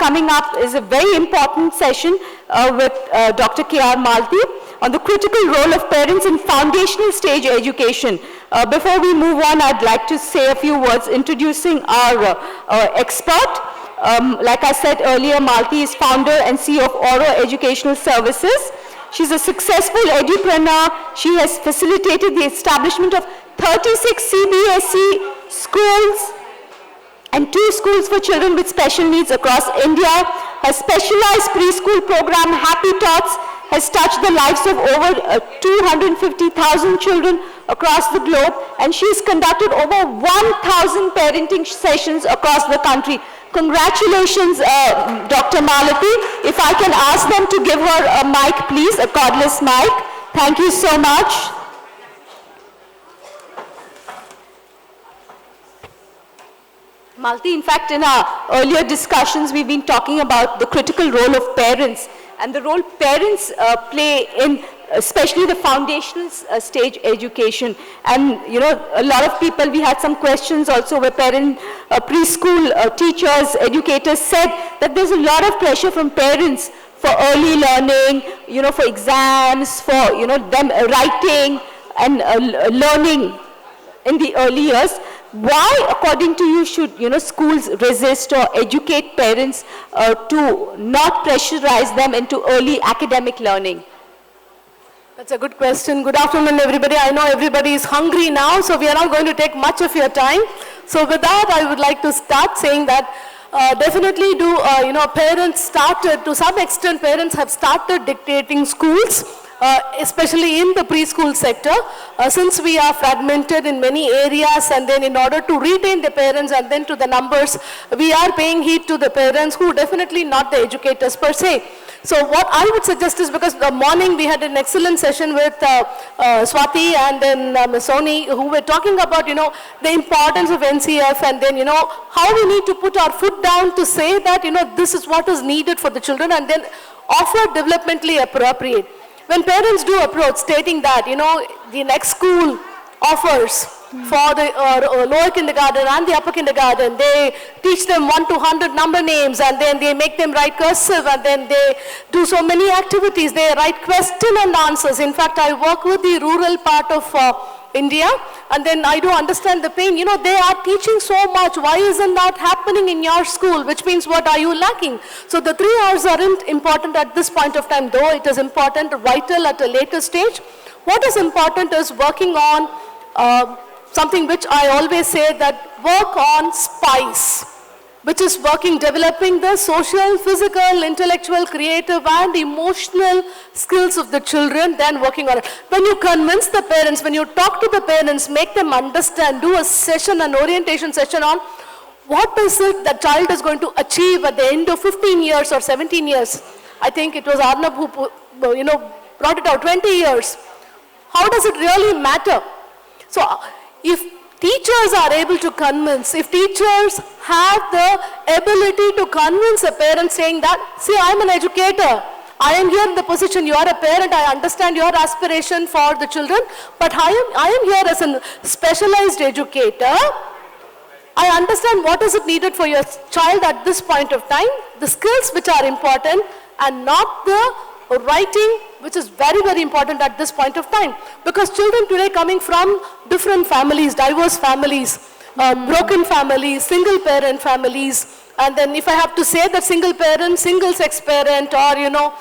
coming up is a very important session with Dr. KR Maalathi on the critical role of parents in foundational stage education. Before we move on, I'd like to say a few words introducing our expert. Like I said earlier, Maalathi is founder and CEO of Auuro Educational Services. She's a successful edupreneur. She has facilitated the establishment of 36 CBSE schools and 2 schools for children with special needs across India. Her specialized preschool program, Happy Tots, has touched the lives of over 250,000 children across the globe, and she's conducted over 1,000 parenting sessions across the country. Congratulations, Dr. Maalathi. If I can ask them to give her a mic, please, a cordless mic. Thank you so much. Maalathi, in fact, in our earlier discussions, we've been talking about the critical role of parents and the role parents play in especially the foundational stage education. And, you know, a lot of people, we had some questions also where preschool teachers, educators said that there's a lot of pressure from parents for early learning, you know, for exams, for, you know, them writing and learning in the early years. Why, according to you, should, you know, schools resist or educate parents to not pressurize them into early academic learning? That's a good question. Good afternoon, everybody. I know everybody is hungry now, so we are not going to take much of your time. So with that, I would like to start saying that definitely you know, parents started, to some extent, parents have started dictating schools, especially in the preschool sector, since we are fragmented in many areas, and then in order to retain the parents and then to the numbers, we are paying heed to the parents who definitely not the educators per se. So what I would suggest is, because the morning we had an excellent session with Swati and then Ms. Soni, who were talking about, you know, the importance of NCF, and then, you know, how we need to put our foot down to say that, you know, this is what is needed for the children, and then offer developmentally appropriate. When parents do approach stating that, you know, the next school offers for the lower kindergarten and the upper kindergarten, they teach them 1 to 100 number names, and then they make them write cursive, and then they do so many activities. They write question and answers. In fact, I work with the rural part of India, and then I do understand the pain. You know, they are teaching so much. Why isn't that happening in your school? Which means, what are you lacking? So the 3 hours aren't important at this point of time, though it is important, vital at a later stage. What is important is working on something which I always say, that work on SPICE, which is developing the social, physical, intellectual, creative and emotional skills of the children, then working on it. When you convince the parents, when you talk to the parents, make them understand, do a session, an orientation session on what is it the child is going to achieve at the end of 15 years or 17 years. I think it was Arnab who, you know, brought it out, 20 years. How does it really matter? So if teachers are able to convince, if teachers have the ability to convince a parent saying that, see, I'm an educator, I am here in the position, you are a parent, I understand your aspiration for the children, but I am here as a specialized educator. I understand what is it needed for your child at this point of time, the skills which are important, and not the writing, which is very, very important at this point of time. Because children today coming from different families, diverse families, broken families, single parent families, and then if I have to say that single parent, single sex parent, or, you know,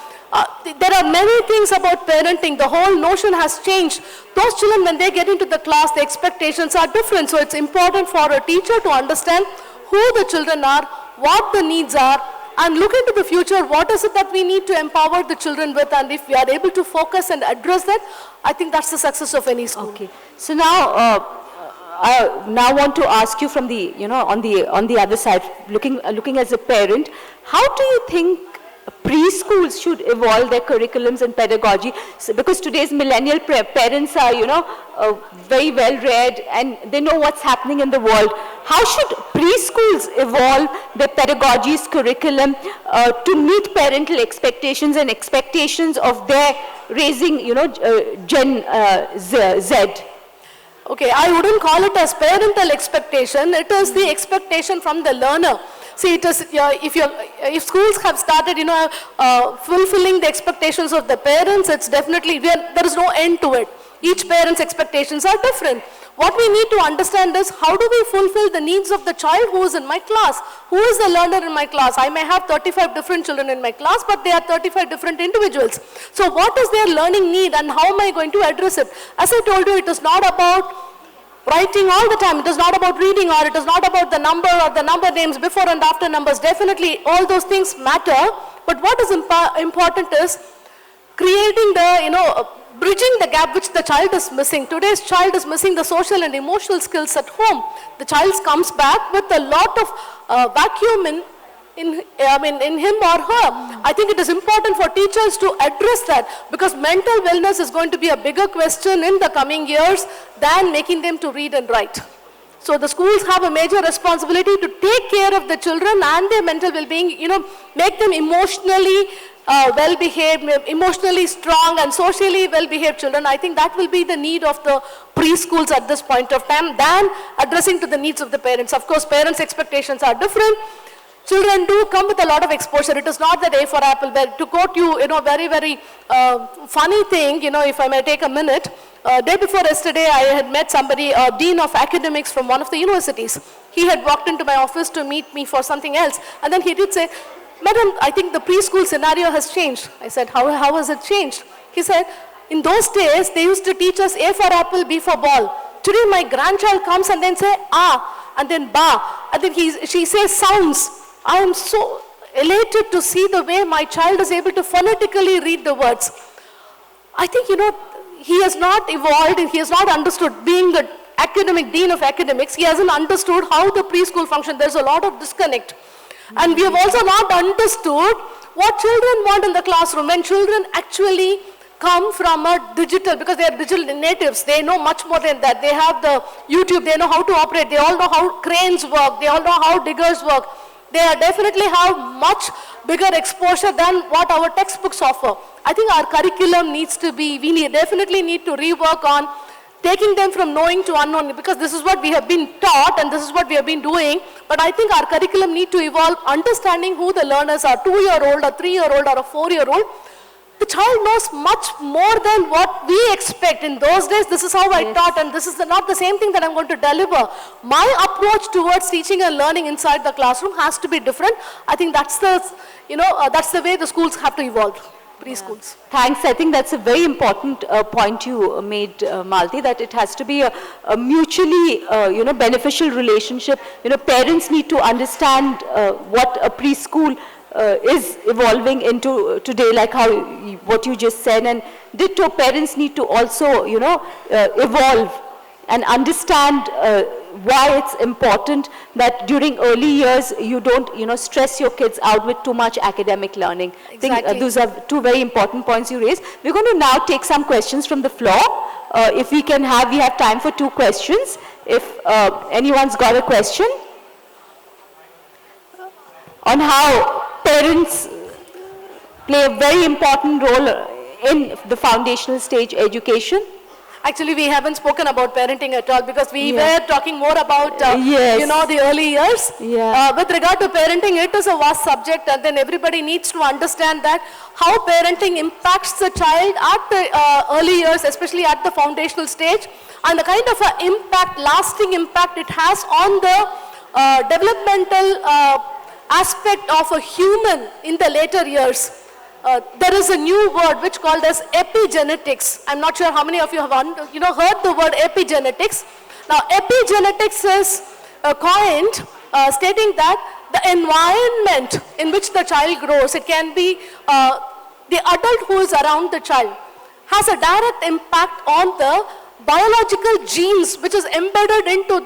there are many things about parenting. The whole notion has changed. Those children, when they get into the class, the expectations are different. So it's important for a teacher to understand who the children are, what the needs are, and look into the future, what is it that we need to empower the children with, and if we are able to focus and address that, I think that's the success of any school. Okay. So now, I now want to ask you from the, you know, on the other side, looking as a parent, how do you think preschools should evolve their curriculums and pedagogy? So, because today's millennial parents are, you know, very well read and they know what's happening in the world. How should preschools evolve their pedagogies, curriculum to meet parental expectations and expectations of their raising, you know, Gen Z? Okay, I wouldn't call it as parental expectation. It is the expectation from the learner. See, it is, if schools have started, fulfilling the expectations of the parents, it's definitely, there is no end to it. Each parent's expectations are different. What we need to understand is, how do we fulfill the needs of the child who is in my class? Who is the learner in my class? I may have 35 different children in my class, but they are 35 different individuals. So what is their learning need and how am I going to address it? As I told you, it is not about writing all the time. It is not about reading, or it is not about the number or the number names before and after numbers. Definitely all those things matter, but what is important is creating the, bridging the gap which the child is missing. Today's child is missing the social and emotional skills at home. The child comes back with a lot of vacuum in him or her. I think it is important for teachers to address that, because mental wellness is going to be a bigger question in the coming years than making them to read and write. So the schools have a major responsibility to take care of the children and their mental well-being, make them emotionally well-behaved, emotionally strong and socially well-behaved children. I think that will be the need of the preschools at this point of time than addressing to the needs of the parents. Of course, parents' expectations are different. Children do come with a lot of exposure. It is not that A for apple. To quote you, very, very funny thing, if I may take a minute. Day before yesterday, I had met somebody, a dean of academics from one of the universities. He had walked into my office to meet me for something else. And then he did say, "Madam, I think the preschool scenario has changed." I said, how has it changed? He said, "In those days, they used to teach us A for apple, B for ball. Today, my grandchild comes and then say, and then ba, and then she says sounds. I am so elated to see the way my child is able to phonetically read the words." I think, he has not evolved and he has not understood. Being the academic dean of academics, he hasn't understood how the preschool functions. There's a lot of disconnect. And we have also not understood what children want in the classroom. When children actually come from a digital, because they are digital natives, they know much more than that. They have the YouTube, they know how to operate, they all know how cranes work, they all know how diggers work. They definitely have much bigger exposure than what our textbooks offer. I think our curriculum needs to be, definitely need to rework on taking them from knowing to unknown, because this is what we have been taught and this is what we have been doing. But I think our curriculum need to evolve, understanding who the learners are, 2-year-old, a 3-year-old or a 4-year-old. The child knows much more than what we expect. In those days, this is how I taught, and this is not the same thing that I'm going to deliver. My approach towards teaching and learning inside the classroom has to be different. I think that's the, that's the way the schools have to evolve. Preschools. Thanks. I think that's a very important point you made, Maalathi, that it has to be a mutually, beneficial relationship. Parents need to understand what a preschool is evolving into today, like what you just said, and ditto, parents need to also, evolve and understand why it's important that during early years you don't, stress your kids out with too much academic learning. Exactly. I think those are two very important points you raised. We're going to now take some questions from the floor. If we have time for 2 questions. If anyone's got a question on how parents play a very important role in the foundational stage education. Actually, we haven't spoken about parenting at all, because we were talking more about, the early years. With regard to parenting, it is a vast subject, and then everybody needs to understand that how parenting impacts the child at the early years, especially at the foundational stage, and the kind of impact, lasting impact it has on the developmental aspect of a human in the later years. There is a new word which called as epigenetics. I'm not sure how many of you have heard the word epigenetics. Now, epigenetics is coined stating that the environment in which the child grows, it can be the adult who is around the child, has a direct impact on the biological genes which is embedded into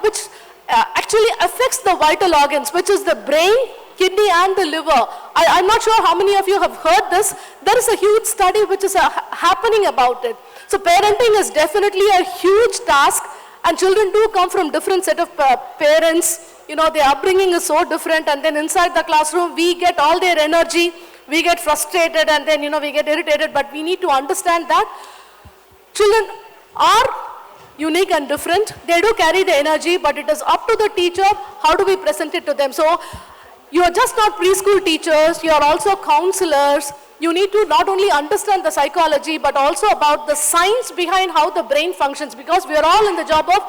which actually affects the vital organs, which is the brain, kidney and the liver. I'm not sure how many of you have heard this. There is a huge study which is happening about it. So parenting is definitely a huge task, and children do come from different set of parents. Their upbringing is so different, and then inside the classroom we get all their energy, we get frustrated, and then we get irritated. But we need to understand that children are unique and different. They do carry the energy, but it is up to the teacher how do we present it to them. So You are just not preschool teachers, you are also counselors. You need to not only understand the psychology, but also about the science behind how the brain functions, because we are all in the job of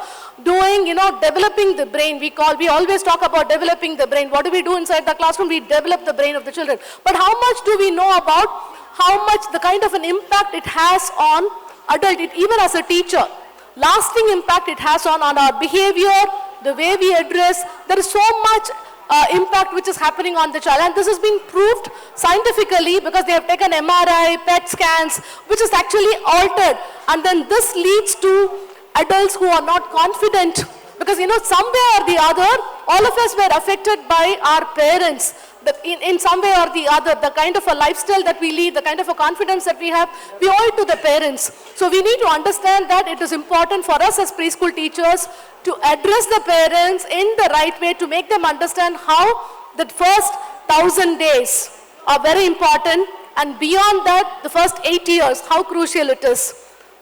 doing, developing the brain. We always talk about developing the brain. What do we do inside the classroom? We develop the brain of the children. But how much do we know about how much the kind of an impact it has on adult, even as a teacher? Lasting impact it has on our behavior, the way we address. There is so much impact which is happening on the child, and this has been proved scientifically because they have taken MRI, PET scans, which is actually altered, and then this leads to adults who are not confident, because some way or the other, all of us were affected by our parents. In some way or the other, the kind of a lifestyle that we lead, the kind of a confidence that we have, we owe it to the parents. So we need to understand that it is important for us as preschool teachers to address the parents in the right way, to make them understand how the first 1,000 days are very important, and beyond that, the first 8 years, how crucial it is.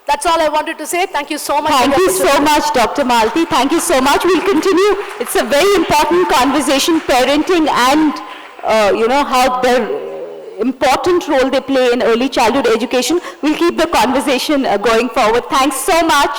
That's all I wanted to say. Thank you so much. Thank you so much, Dr. Maalathi. Thank you so much. We'll continue. It's a very important conversation, parenting and how the important role they play in early childhood education. We'll keep the conversation going forward. Thanks so much.